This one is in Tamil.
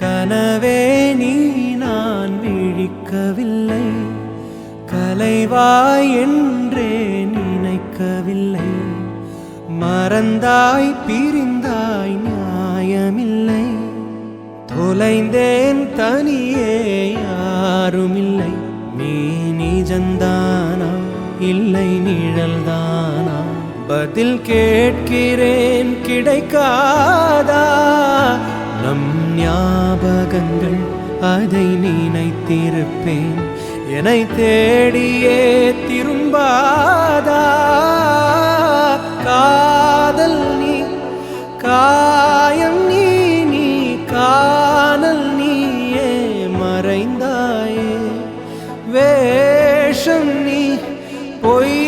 கனவே நீ நான் விழிக்கவில்லை, கலைவாய் என்றே நினைக்கவில்லை. மறந்தாய் பிரிந்தாய் நியாயமில்லை, தொலைந்தேன் தனியே யாருமில்லை. நீ நிஜந்தானா இல்லை நிழல்தானா? பதில் கேட்கிறேன் கிடைக்காதா? நம் ஞாபகங்கள் அதை நினைத்திருப்பேன், என்னை தேடியே திரும்பாதா? காதல் நீ காயம் நீ, நீ காணல் நீயே மறைந்தாயே. வேஷம் நீ பொய்